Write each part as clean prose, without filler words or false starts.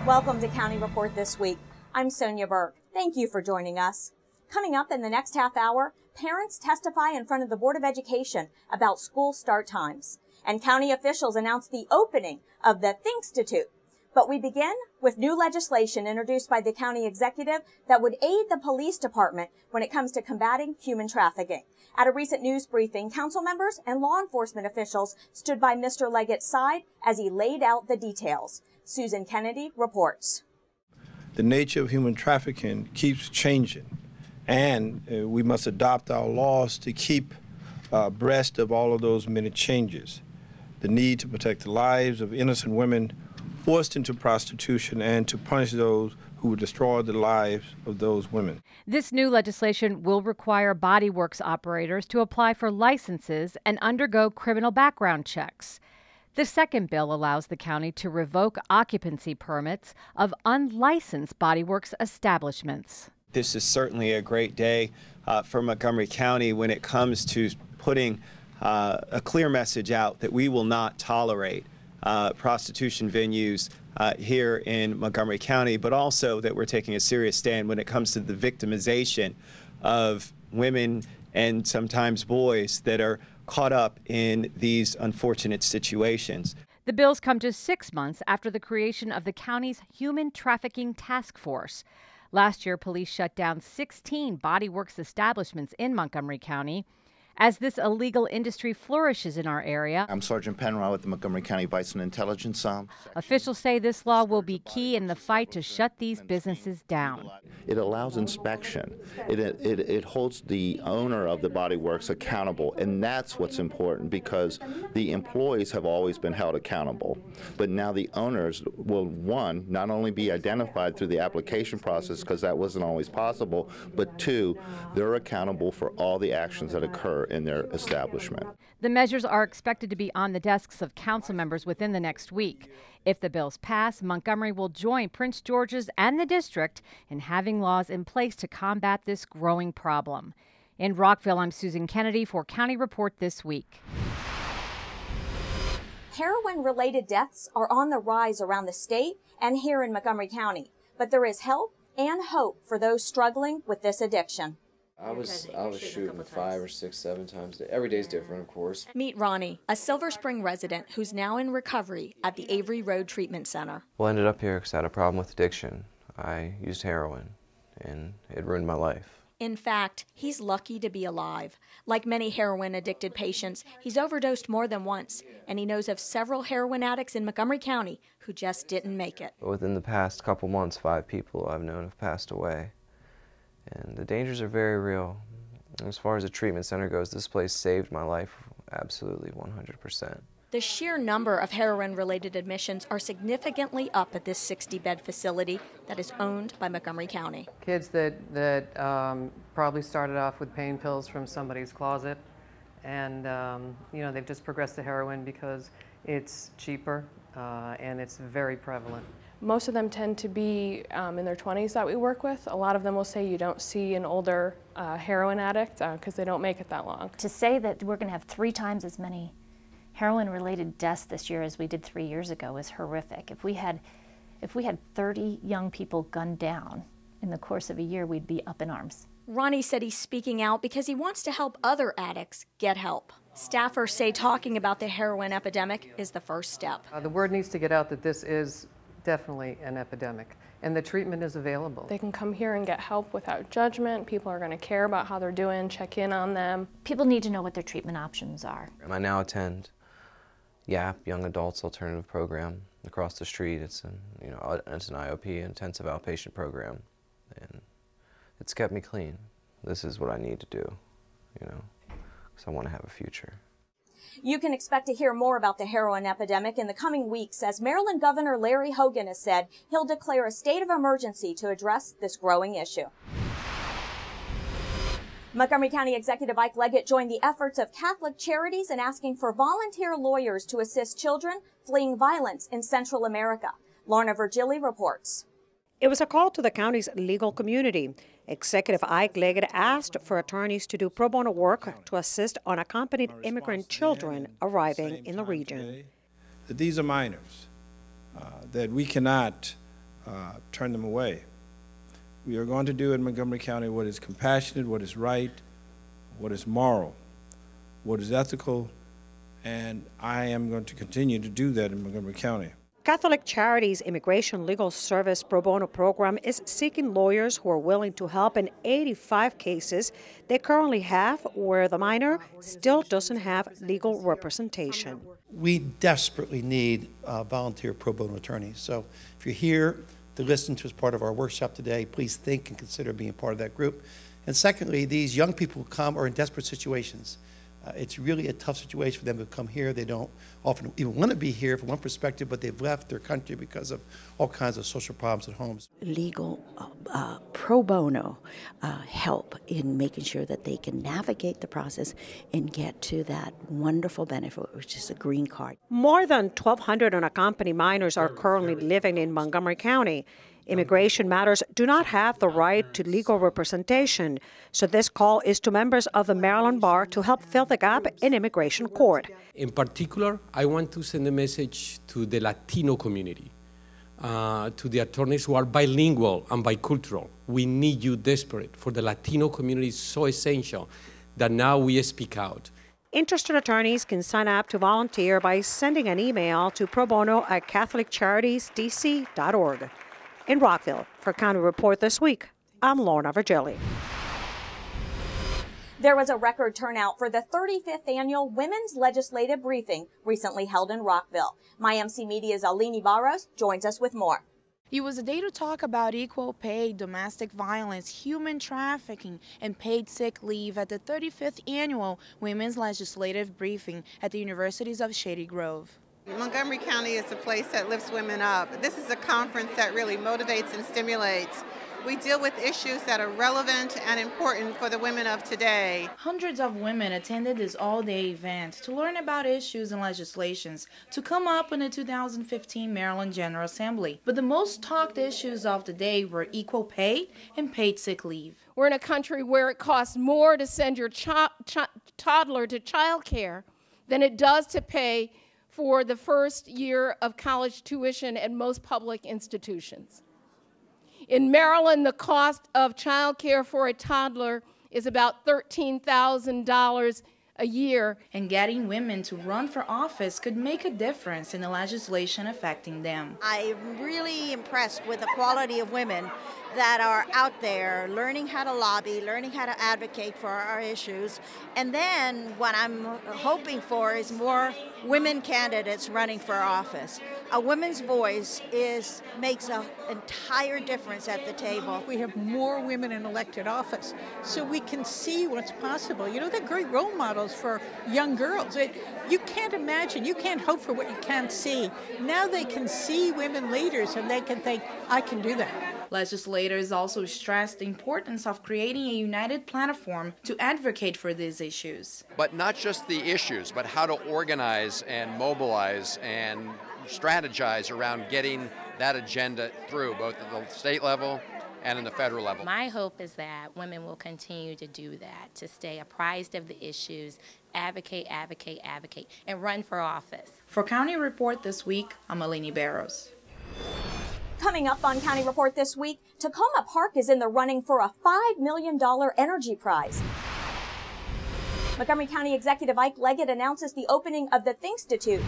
Welcome to County Report This Week. I'm Sonia Burke. Thank you for joining us. Coming up in the next half hour, parents testify in front of the Board of Education about school start times. And county officials announce the opening of the Thinkstitute. But we begin with new legislation introduced by the county executive that would aid the police department when it comes to combating human trafficking. At a recent news briefing, council members and law enforcement officials stood by Mr. Leggett's side as he laid out the details. Susan Kennedy reports. The nature of human trafficking keeps changing, and we must adopt our laws to keep abreast of all of those many changes. The need to protect the lives of innocent women forced into prostitution and to punish those who would destroy the lives of those women. This new legislation will require body works operators to apply for licenses and undergo criminal background checks. The second bill allows the county to revoke occupancy permits of unlicensed body works establishments. This is certainly a great day for Montgomery County when it comes to putting a clear message out that we will not tolerate prostitution venues here in Montgomery County, but also that we're taking a serious stand when it comes to the victimization of women and sometimes boys that are caught up in these unfortunate situations. The bills come just 6 months after the creation of the county's Human Trafficking Task Force. Last year, police shut down 16 body works establishments in Montgomery County. As this illegal industry flourishes in our area, I'm Sergeant Penrod with the Montgomery County Bison Intelligence. Officials say this law will be key in the fight to shut these businesses down. It allows inspection. It holds the owner of the body works accountable, and that's what's important because the employees have always been held accountable. But now the owners will, one, not only be identified through the application process because that wasn't always possible, but two, they're accountable for all the actions that occur in their establishment. The measures are expected to be on the desks of council members within the next week. If the bills pass, Montgomery will join Prince George's and the district in having laws in place to combat this growing problem. In Rockville, I'm Susan Kennedy for County Report This Week. Heroin-related deaths are on the rise around the state and here in Montgomery County, but there is help and hope for those struggling with this addiction. I was shooting 5 or 6, 7 times a day. Every day's different, of course. Meet Ronnie, a Silver Spring resident who's now in recovery at the Avery Road Treatment Center. Well, I ended up here because I had a problem with addiction. I used heroin, and it ruined my life. In fact, he's lucky to be alive. Like many heroin-addicted patients, he's overdosed more than once, and he knows of several heroin addicts in Montgomery County who just didn't make it. Within the past couple months, 5 people I've known have passed away. And the dangers are very real. As far as the treatment center goes, this place saved my life absolutely 100%. The sheer number of heroin-related admissions are significantly up at this 60-bed facility that is owned by Montgomery County. Kids that probably started off with pain pills from somebody's closet, and they've just progressed to heroin because it's cheaper and it's very prevalent. Most of them tend to be in their 20s that we work with. A lot of them will say you don't see an older heroin addict because they don't make it that long. To say that we're going to have 3 times as many heroin-related deaths this year as we did 3 years ago is horrific. If we had 30 young people gunned down in the course of a year, we'd be up in arms. Ronnie said he's speaking out because he wants to help other addicts get help. Staffers say talking about the heroin epidemic is the first step. The word needs to get out that this is definitely an epidemic, and the treatment is available. They can come here and get help without judgment. People are going to care about how they're doing, check in on them. People need to know what their treatment options are. I now attend YAP, Young Adults Alternative Program, across the street. It's an IOP, intensive outpatient program, and it's kept me clean. This is what I need to do, because I want to have a future. You can expect to hear more about the heroin epidemic in the coming weeks as Maryland Governor Larry Hogan has said he'll declare a state of emergency to address this growing issue. Montgomery County Executive Ike Leggett joined the efforts of Catholic Charities in asking for volunteer lawyers to assist children fleeing violence in Central America. Lorna Virgili reports. It was a call to the county's legal community. Executive Ike Leggett asked for attorneys to do pro bono work to assist unaccompanied immigrant children arriving in the region. That these are minors, that we cannot turn them away. We are going to do in Montgomery County what is compassionate, what is right, what is moral, what is ethical, and I am going to continue to do that in Montgomery County. Catholic Charities Immigration Legal Service Pro Bono program is seeking lawyers who are willing to help in 85 cases they currently have where the minor still doesn't have legal representation. We desperately need volunteer pro bono attorneys. So if you're here to listen to as part of our workshop today, please think and consider being part of that group. And secondly, these young people who come are in desperate situations. It's really a tough situation for them to come here. They don't often even want to be here from one perspective, but they've left their country because of all kinds of social problems at home. Legal pro bono help in making sure that they can navigate the process and get to that wonderful benefit, which is a green card. More than 1,200 unaccompanied minors are currently living in Montgomery County. Immigration matters do not have the right to legal representation, so this call is to members of the Maryland Bar to help fill the gap in immigration court. In particular, I want to send a message to the Latino community, to the attorneys who are bilingual and bicultural. We need you desperate, for the Latino community is so essential that now we speak out. Interested attorneys can sign up to volunteer by sending an email to probono@catholiccharities.dc.org. In Rockville, for County Report This Week, I'm Lorna Virgili. There was a record turnout for the 35th annual Women's Legislative Briefing recently held in Rockville. MyMC Media's Alini Barros joins us with more. It was a day to talk about equal pay, domestic violence, human trafficking, and paid sick leave at the 35th annual Women's Legislative Briefing at the Universities of Shady Grove. Montgomery County is a place that lifts women up. This is a conference that really motivates and stimulates. We deal with issues that are relevant and important for the women of today. Hundreds of women attended this all-day event to learn about issues and legislations to come up in the 2015 Maryland General Assembly. But the most talked issues of the day were equal pay and paid sick leave. We're in a country where it costs more to send your toddler to child care than it does to pay for the first year of college tuition at most public institutions. In Maryland, the cost of child care for a toddler is about $13,000 a year. And getting women to run for office could make a difference in the legislation affecting them. I'm really impressed with the quality of women that are out there learning how to lobby, learning how to advocate for our issues. And then what I'm hoping for is more women candidates running for office. A woman's voice makes an entire difference at the table. We have more women in elected office, so we can see what's possible. You know, they're great role models for young girls. You can't imagine, you can't hope for what you can't see. Now they can see women leaders and they can think, I can do that. Legislators also stressed the importance of creating a united platform to advocate for these issues. But not just the issues, but how to organize and mobilize and strategize around getting that agenda through, both at the state level and in the federal level. My hope is that women will continue to do that, to stay apprised of the issues, advocate, advocate, advocate, and run for office. For County Report This Week, I'm Alini Barros. Coming up on County Report This Week, Tacoma Park is in the running for a $5 million energy prize. Montgomery County Executive Ike Leggett announces the opening of the Thinkstitute.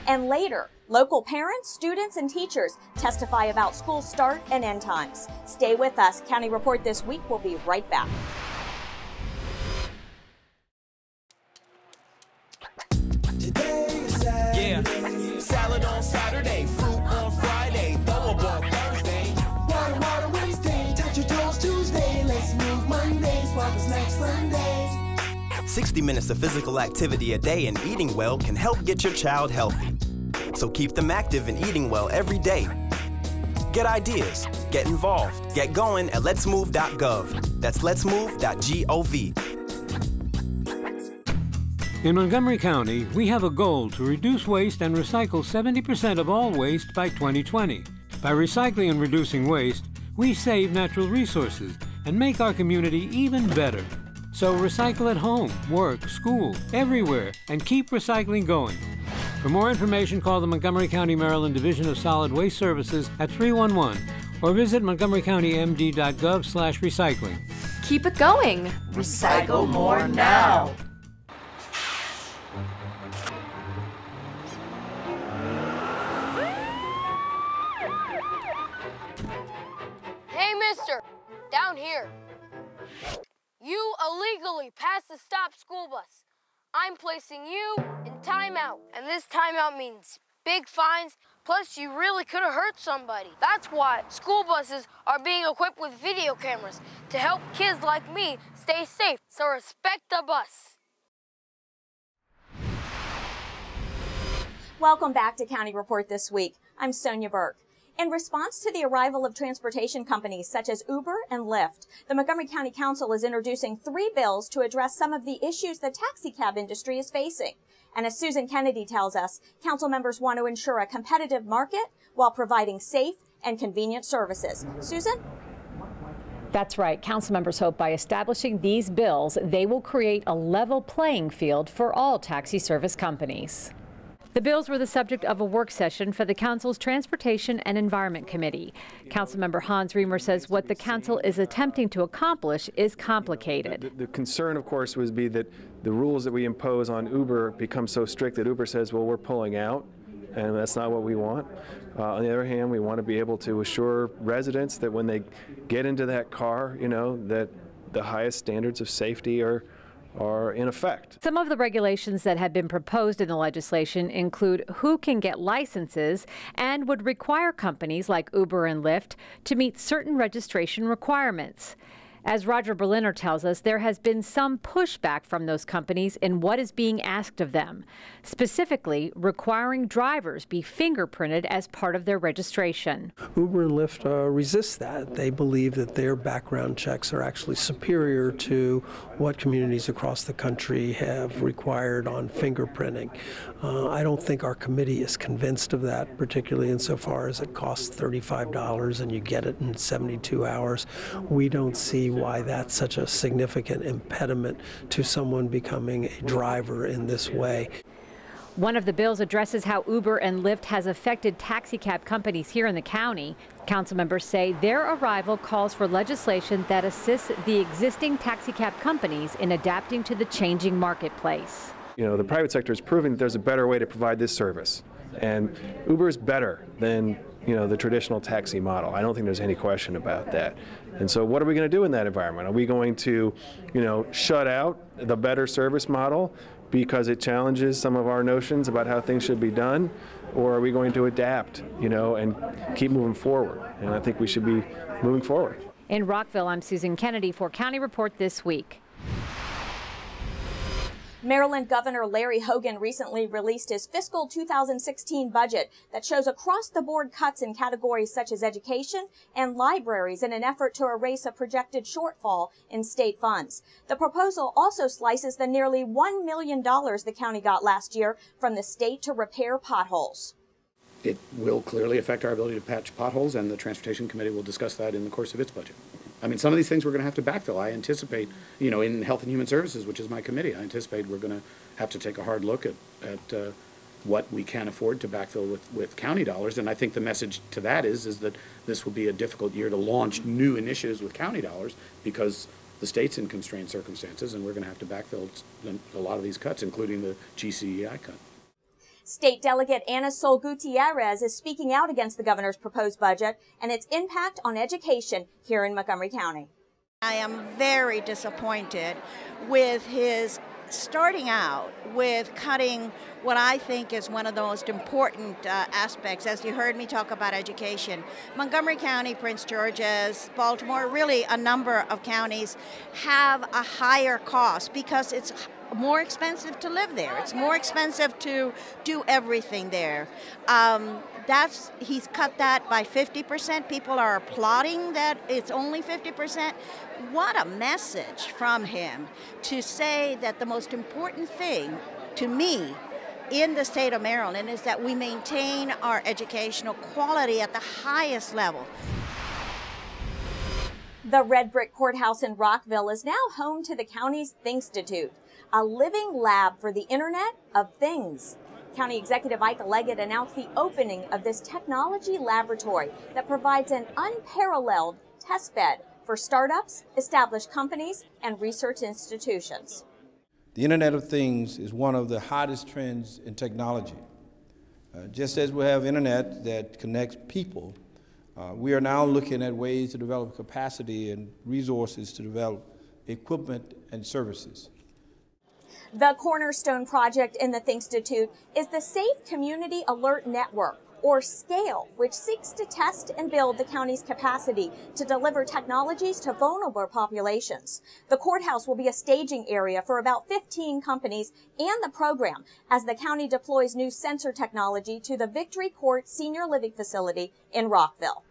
And later, local parents, students, and teachers testify about school start and end times. Stay with us. County Report This Week will be right back. Yeah, salad on Saturday, fruit on Friday, throw a ball Thursday. Water Wednesday, touch your toes Tuesday. Let's move Monday, swap us next Sunday. 60 minutes of physical activity a day and eating well can help get your child healthy. So keep them active and eating well every day. Get ideas, get involved, get going at letsmove.gov. That's letsmove.gov. In Montgomery County, we have a goal to reduce waste and recycle 70% of all waste by 2020. By recycling and reducing waste, we save natural resources and make our community even better. So recycle at home, work, school, everywhere, and keep recycling going. For more information, call the Montgomery County, Maryland Division of Solid Waste Services at 311 or visit montgomerycountymd.gov/recycling. Keep it going. Recycle more now. Hey, mister, down here. You illegally passed the stop school bus. I'm placing you in timeout, and this timeout means big fines, plus you really could have hurt somebody. That's why school buses are being equipped with video cameras to help kids like me stay safe, so respect the bus. Welcome back to County Report This Week. I'm Sonia Burke. In response to the arrival of transportation companies such as Uber and Lyft, the Montgomery County Council is introducing 3 bills to address some of the issues the taxi cab industry is facing. And as Susan Kennedy tells us, council members want to ensure a competitive market while providing safe and convenient services. Susan? That's right. Council members hope by establishing these bills, they will create a level playing field for all taxi service companies. The bills were the subject of a work session for the Council's Transportation and Environment Committee. Councilmember Hans Reamer says what the Council is attempting to accomplish is complicated. The concern, of course, would be that the rules that we impose on Uber become so strict that Uber says, well, we're pulling out, and that's not what we want. On the other hand, we want to be able to assure residents that when they get into that car, that the highest standards of safety are in effect. Some of the regulations that have been proposed in the legislation include who can get licenses and would require companies like Uber and Lyft to meet certain registration requirements. As Roger Berliner tells us, there has been some pushback from those companies in what is being asked of them, specifically requiring drivers be fingerprinted as part of their registration. Uber and Lyft resist that. They believe that their background checks are actually superior to what communities across the country have required on fingerprinting. I don't think our committee is convinced of that, particularly insofar as it costs $35 and you get it in 72 hours. We don't see why that's such a significant impediment to someone becoming a driver in this way. One of the bills addresses how Uber and Lyft has affected taxi cab companies here in the county. Council members say their arrival calls for legislation that assists the existing taxi cab companies in adapting to the changing marketplace. The private sector is proving that there's a better way to provide this service. And Uber is better than the traditional taxi model. I don't think there's any question about that. And so what are we going to do in that environment? Are we going to, shut out the better service model because it challenges some of our notions about how things should be done? Or are we going to adapt, and keep moving forward? And I think we should be moving forward. In Rockville, I'm Susan Kennedy for County Report This Week. Maryland Governor Larry Hogan recently released his fiscal 2016 budget that shows across-the-board cuts in categories such as education and libraries in an effort to erase a projected shortfall in state funds. The proposal also slices the nearly $1 million the county got last year from the state to repair potholes. It will clearly affect our ability to patch potholes, and the Transportation Committee will discuss that in the course of its budget. I mean, some of these things we're going to have to backfill. I anticipate, in Health and Human Services, which is my committee, I anticipate we're going to have to take a hard look at what we can afford to backfill with county dollars. And I think the message to that is that this will be a difficult year to launch new initiatives with county dollars because the state's in constrained circumstances, and we're going to have to backfill a lot of these cuts, including the GCEI cut. State Delegate Ana Sol Gutierrez is speaking out against the governor's proposed budget and its impact on education here in Montgomery County. I am very disappointed with his starting out with cutting what I think is one of the most important aspects. As you heard me talk about education, Montgomery County, Prince George's, Baltimore, really a number of counties have a higher cost because it's more expensive to live there. It's more expensive to do everything there. He's cut that by 50%. People are applauding that it's only 50%. What a message from him to say that the most important thing to me in the state of Maryland is that we maintain our educational quality at the highest level. The Red Brick Courthouse in Rockville is now home to the county's Thinkstitute, a living lab for the Internet of Things. County Executive Ike Leggett announced the opening of this technology laboratory that provides an unparalleled test bed for startups, established companies, and research institutions. The Internet of Things is one of the hottest trends in technology. Just as we have internet that connects people, we are now looking at ways to develop capacity and resources to develop equipment and services. The cornerstone project in the Thinkstitute is the Safe Community Alert Network, or SCALE, which seeks to test and build the county's capacity to deliver technologies to vulnerable populations. The courthouse will be a staging area for about 15 companies and the program as the county deploys new sensor technology to the Victory Court Senior Living Facility in Rockville.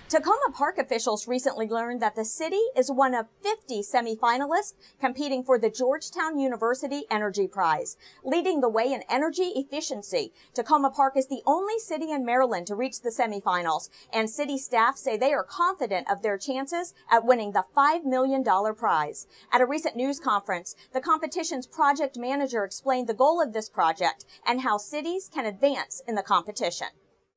Tacoma Park officials recently learned that the city is one of 50 semifinalists competing for the Georgetown University Energy Prize. Leading the way in energy efficiency, Tacoma Park is the only city in Maryland to reach the semifinals, and city staff say they are confident of their chances at winning the $5 million prize. At a recent news conference, the competition's project manager explained the goal of this project and how cities can advance in the competition.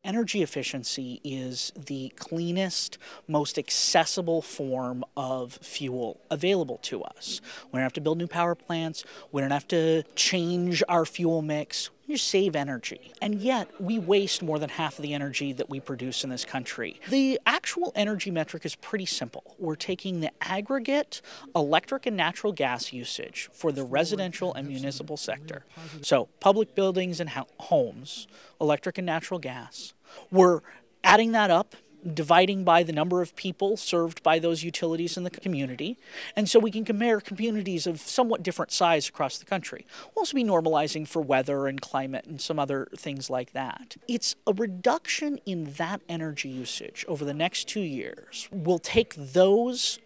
Energy efficiency is the cleanest, most accessible form of fuel available to us. We don't have to build new power plants. We don't have to change our fuel mix. We just save energy. And yet, we waste more than half of the energy that we produce in this country. The actual energy metric is pretty simple. We're taking the aggregate electric and natural gas usage for the residential and municipal sector. So, public buildings and homes, electric and natural gas. We're adding that up, dividing by the number of people served by those utilities in the community. And so we can compare communities of somewhat different size across the country. We'll also be normalizing for weather and climate and some other things like that. It's a reduction in that energy usage over the next 2 years. We'll take those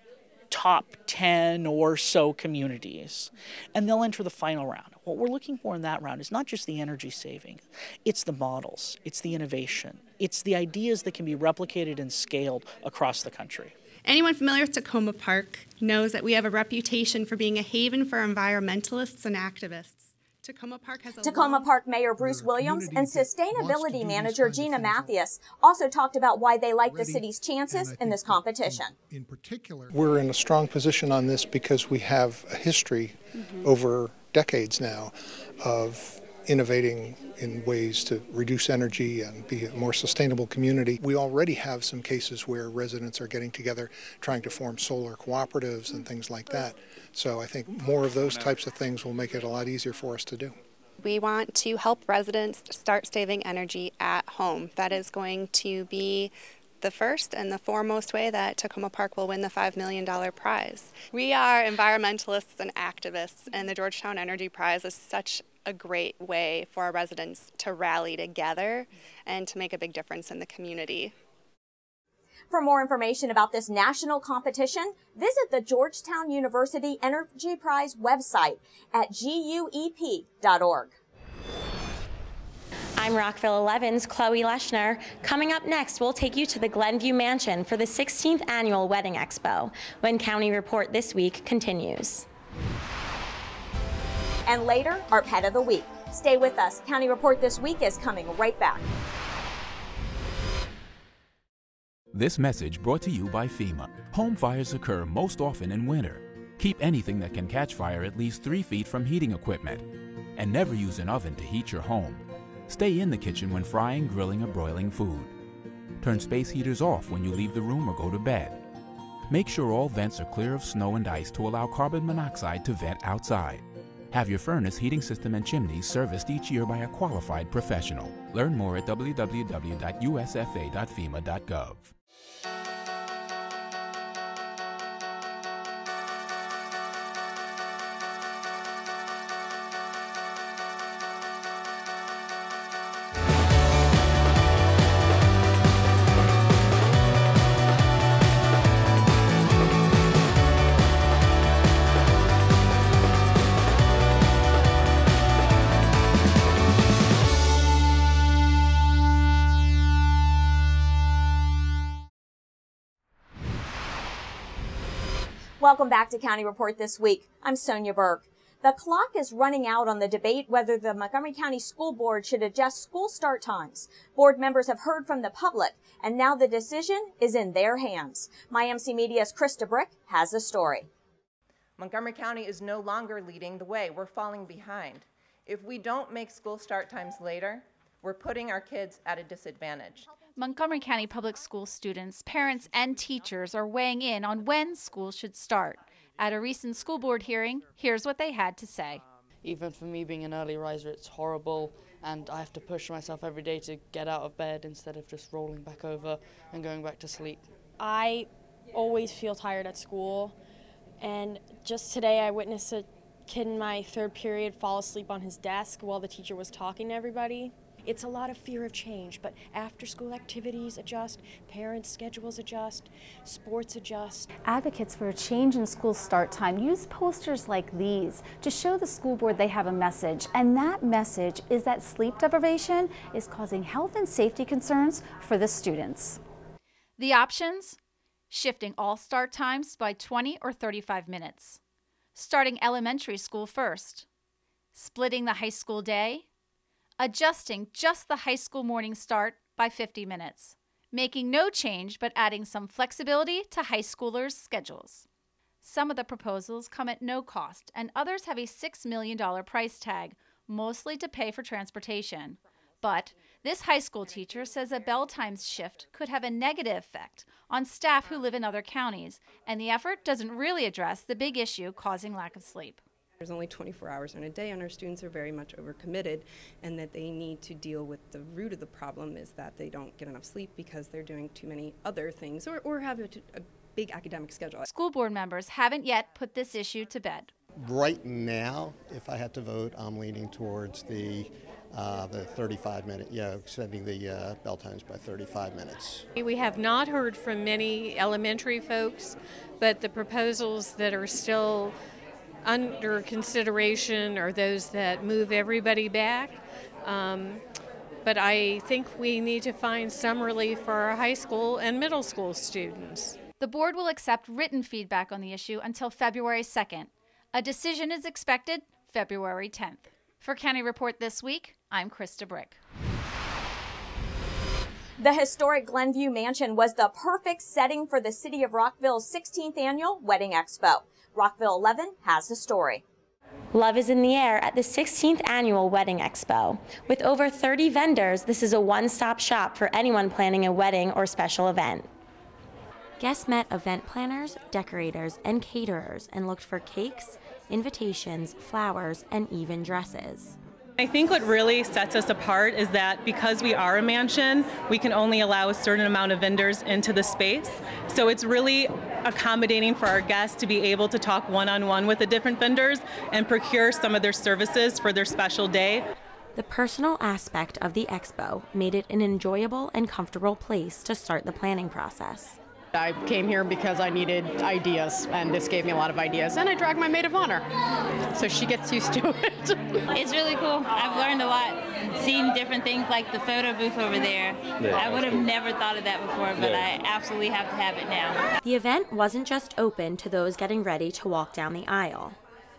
top 10 or so communities, and they'll enter the final round. What we're looking for in that round is not just the energy saving, it's the models, it's the innovation, it's the ideas that can be replicated and scaled across the country. Anyone familiar with Tacoma Park knows that we have a reputation for being a haven for environmentalists and activists. Tacoma Park Mayor Bruce Williams and Sustainability Manager Gina Mathias also talked about why they like the city's chances in this competition. In particular, we're in a strong position on this because we have a history over decades now of innovating in ways to reduce energy and be a more sustainable community. We already have some cases where residents are getting together trying to form solar cooperatives and things like that. So I think more of those types of things will make it a lot easier for us to do. We want to help residents start saving energy at home. That is going to be the first and the foremost way that Tacoma Park will win the $5 million prize. We are environmentalists and activists, and the Georgetown Energy Prize is such a great way for our residents to rally together and to make a big difference in the community. For more information about this national competition, visit the Georgetown University Energy Prize website at guep.org. I'm Rockville 11's Chloe Leschner. Coming up next, we'll take you to the Glenview Mansion for the 16th Annual Wedding Expo, when County Report This Week continues. And later, our Pet of the Week. Stay with us. County Report This Week is coming right back. This message brought to you by FEMA. Home fires occur most often in winter. Keep anything that can catch fire at least 3 feet from heating equipment. And never use an oven to heat your home. Stay in the kitchen when frying, grilling, or broiling food. Turn space heaters off when you leave the room or go to bed. Make sure all vents are clear of snow and ice to allow carbon monoxide to vent outside. Have your furnace, heating system, and chimneys serviced each year by a qualified professional. Learn more at www.usfa.fema.gov. Welcome back to County Report This Week. I'm Sonia Burke. The clock is running out on the debate whether the Montgomery County School Board should adjust school start times. Board members have heard from the public, and now the decision is in their hands. MyMC Media's Krista Brick has the story. Montgomery County is no longer leading the way. We're falling behind. If we don't make school start times later, we're putting our kids at a disadvantage. Montgomery County Public School students, parents, and teachers are weighing in on when school should start. At a recent school board hearing, here's what they had to say. Even for me being an early riser, it's horrible, and I have to push myself every day to get out of bed instead of just rolling back over and going back to sleep. I always feel tired at school, and just today I witnessed a kid in my third period fall asleep on his desk while the teacher was talking to everybody. It's a lot of fear of change, but after-school activities adjust, parents' schedules adjust, sports adjust. Advocates for a change in school start time use posters like these to show the school board they have a message, and that message is that sleep deprivation is causing health and safety concerns for the students. The options? Shifting all start times by 20 or 35 minutes. Starting elementary school first. Splitting the high school day. Adjusting just the high school morning start by 50 minutes, making no change but adding some flexibility to high schoolers' schedules. Some of the proposals come at no cost, and others have a $6 million price tag, mostly to pay for transportation. But this high school teacher says a bell times shift could have a negative effect on staff who live in other counties, and the effort doesn't really address the big issue causing lack of sleep. There's only 24 hours in a day, and our students are very much overcommitted, and that they need to deal with the root of the problem is that they don't get enough sleep because they're doing too many other things or have a big academic schedule. School board members haven't yet put this issue to bed. Right now, if I had to vote, I'm leaning towards the 35-minute, extending the bell times by 35 minutes. We have not heard from many elementary folks, but the proposals that are still under consideration are those that move everybody back. But I think we need to find some relief for our high school and middle school students. The board will accept written feedback on the issue until February 2nd. A decision is expected February 10th. For County Report This Week, I'm Krista Brick. The historic Glenview Mansion was the perfect setting for the City of Rockville's 16th annual Wedding Expo. Rockville 11 has the story. Love is in the air at the 16th annual Wedding Expo. With over 30 vendors, this is a one-stop shop for anyone planning a wedding or special event. Guests met event planners, decorators, and caterers and looked for cakes, invitations, flowers, and even dresses. I think what really sets us apart is that because we are a mansion, we can only allow a certain amount of vendors into the space. So it's really accommodating for our guests to be able to talk one-on-one with the different vendors and procure some of their services for their special day. The personal aspect of the expo made it an enjoyable and comfortable place to start the planning process. I came here because I needed ideas, and this gave me a lot of ideas, and I dragged my maid of honor, so she gets used to it. It's really cool. I've learned a lot, seeing different things like the photo booth over there. Yeah, I would have never thought of that before, but I absolutely have to have it now. The event wasn't just open to those getting ready to walk down the aisle.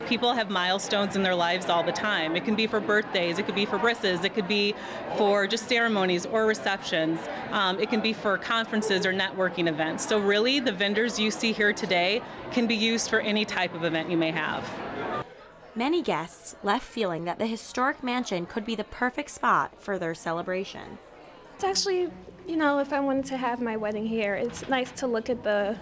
People have milestones in their lives all the time. It can be for birthdays, it could be for brisses, it could be for just ceremonies or receptions. It can be for conferences or networking events. So really, the vendors you see here today can be used for any type of event you may have. Many guests left feeling that the historic mansion could be the perfect spot for their celebration. It's actually, if I wanted to have my wedding here, it's nice to look at the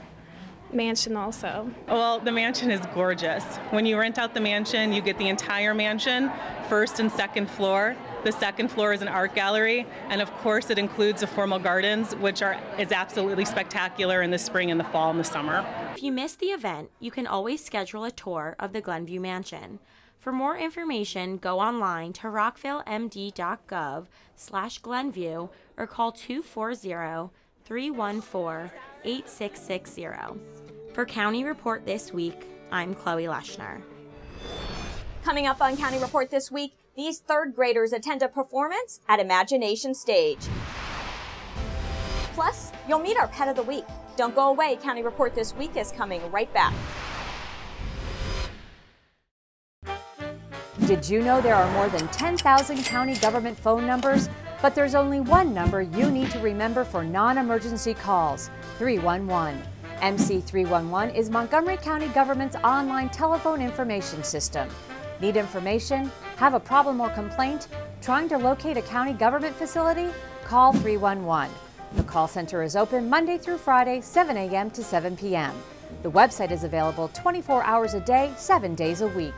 mansion also. Well, the mansion is gorgeous. When you rent out the mansion, you get the entire mansion, first and second floor. The second floor is an art gallery, and of course it includes the formal gardens, which is absolutely spectacular in the spring and the fall and the summer. If you missed the event, you can always schedule a tour of the Glenview Mansion. For more information, go online to rockvillemd.gov/Glenview or call 240-314-8660. For County Report This Week, I'm Chloe Leschner. Coming up on County Report This Week, these third graders attend a performance at Imagination Stage. Plus, you'll meet our Pet of the Week. Don't go away, County Report This Week is coming right back. Did you know there are more than 10,000 county government phone numbers? But there's only one number you need to remember for non-emergency calls, 311. MC 311 is Montgomery County government's online telephone information system. Need information? Have a problem or complaint? Trying to locate a county government facility? Call 311. The call center is open Monday through Friday, 7 a.m. to 7 p.m. The website is available 24 hours a day, 7 days a week.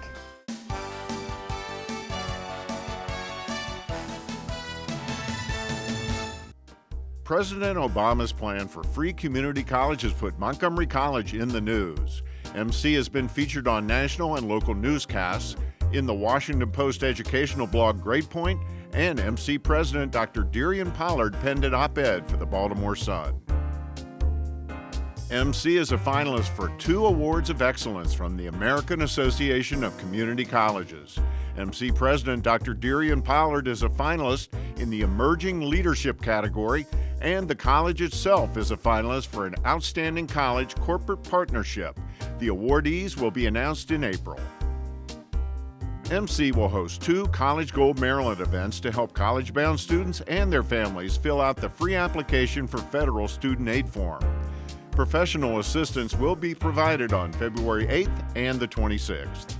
President Obama's plan for free community college has put Montgomery College in the news. MC has been featured on national and local newscasts, in the Washington Post educational blog GradePoint, and MC President Dr. Darian Pollard penned an op-ed for the Baltimore Sun. MC is a finalist for 2 awards of excellence from the American Association of Community Colleges. MC President Dr. Darian Pollard is a finalist in the Emerging Leadership category, and the college itself is a finalist for an Outstanding College Corporate Partnership. The awardees will be announced in April. MC will host 2 College Gold Maryland events to help college-bound students and their families fill out the free application for federal student aid form. Professional assistance will be provided on February 8th and the 26th.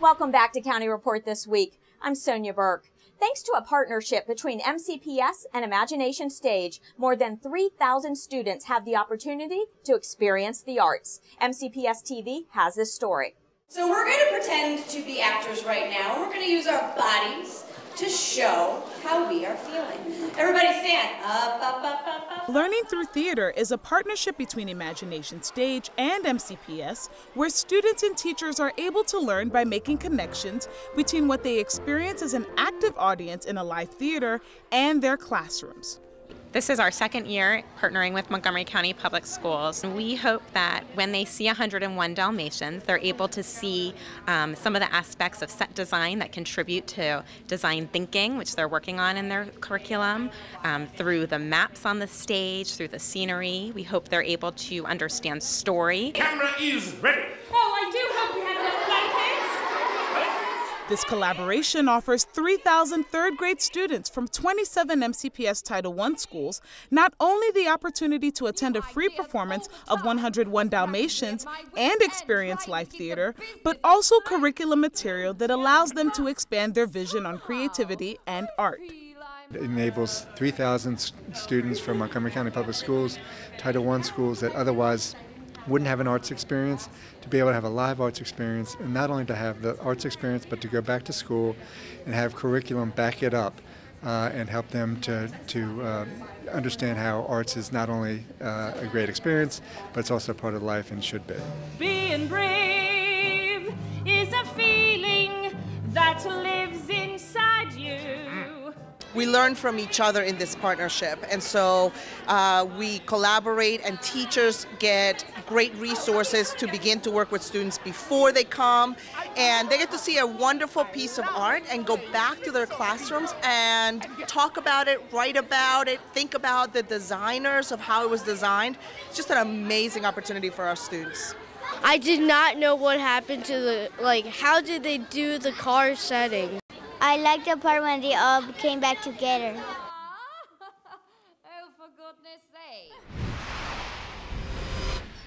Welcome back to County Report This Week. I'm Sonia Burke. Thanks to a partnership between MCPS and Imagination Stage, more than 3,000 students have the opportunity to experience the arts. MCPS TV has this story. So we're going to pretend to be actors right now. We're going to use our bodies to show how we are feeling. Everybody stand up, up, up, up, up. Learning Through Theater is a partnership between Imagination Stage and MCPS, where students and teachers are able to learn by making connections between what they experience as an active audience in a live theater and their classrooms. This is our second year partnering with Montgomery County Public Schools. We hope that when they see 101 Dalmatians, they're able to see some of the aspects of set design that contribute to design thinking, which they're working on in their curriculum, through the maps on the stage, through the scenery. We hope they're able to understand story. Camera is ready. Oh, I do hope we have enough blankets. This collaboration offers 3,000 third-grade students from 27 MCPS Title I schools not only the opportunity to attend a free performance of 101 Dalmatians and experience live theater, but also curriculum material that allows them to expand their vision on creativity and art. It enables 3,000 students from Montgomery County Public Schools, Title I schools that otherwise wouldn't have an arts experience, to be able to have a live arts experience, and not only to have the arts experience, but to go back to school and have curriculum back it up and help them to understand how arts is not only a great experience, but it's also part of life and should be. Being brave is a feeling that lives inside you. We learn from each other in this partnership, and so we collaborate, and teachers get great resources to begin to work with students before they come, and they get to see a wonderful piece of art and go back to their classrooms and talk about it, write about it, think about the designers of how it was designed. It's just an amazing opportunity for our students. I did not know what happened to how did they do the car setting? I liked the part when they all came back together. Oh, for goodness sake.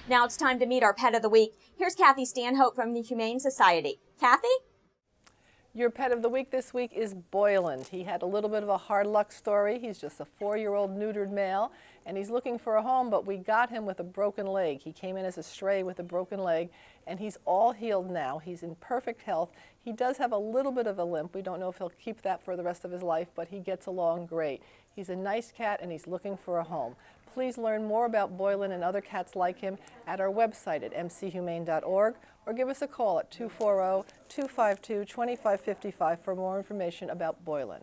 Now it's time to meet our pet of the week. Here's Kathy Stanhope from the Humane Society. Kathy? Your pet of the week this week is Boylan. He had a little bit of a hard luck story. He's just a 4-year-old neutered male, and he's looking for a home, but we got him with a broken leg. He came in as a stray with a broken leg, and he's all healed now. He's in perfect health. He does have a little bit of a limp. We don't know if he'll keep that for the rest of his life, but he gets along great. He's a nice cat, and he's looking for a home. Please learn more about Boylan and other cats like him at our website at mchumane.org, or give us a call at 240-252-2555 for more information about Boylan.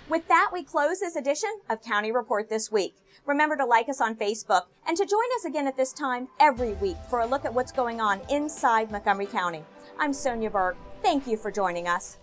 With that, we close this edition of County Report This Week. Remember to like us on Facebook and to join us again at this time every week for a look at what's going on inside Montgomery County. I'm Sonia Burke. Thank you for joining us.